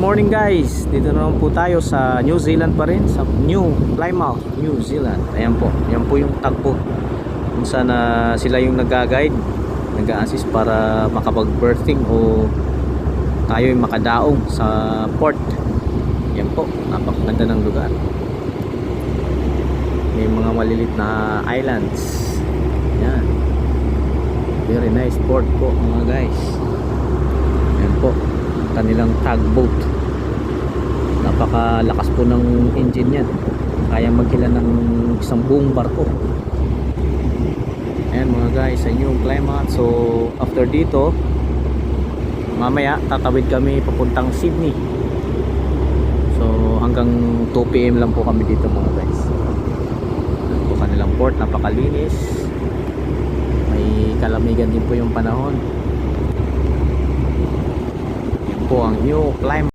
morning guys, dito na naman po tayo sa New Zealand pa rin, sa New Plymouth, New Zealand. Ayan po, yan po yung tagpo kung saan sila yung nag-guide, nag-assist para makapag-berthing o tayo yung makadaong sa port. Yan po, napakaganda ng lugar. May mga malilit na islands. Yan, very nice port po mga guys. Yan po kanilang tugboat, napakalakas po ng engine yan, kaya maghila ng isang buong barko. Ayan mga guys, sa New Plymouth. So after dito, mamaya tatawid kami papuntang Sydney. So hanggang 2 PM lang po kami dito mga guys. Ayan po kanilang port, napakalinis, may kalamigan din po yung panahon po ang New Plymouth.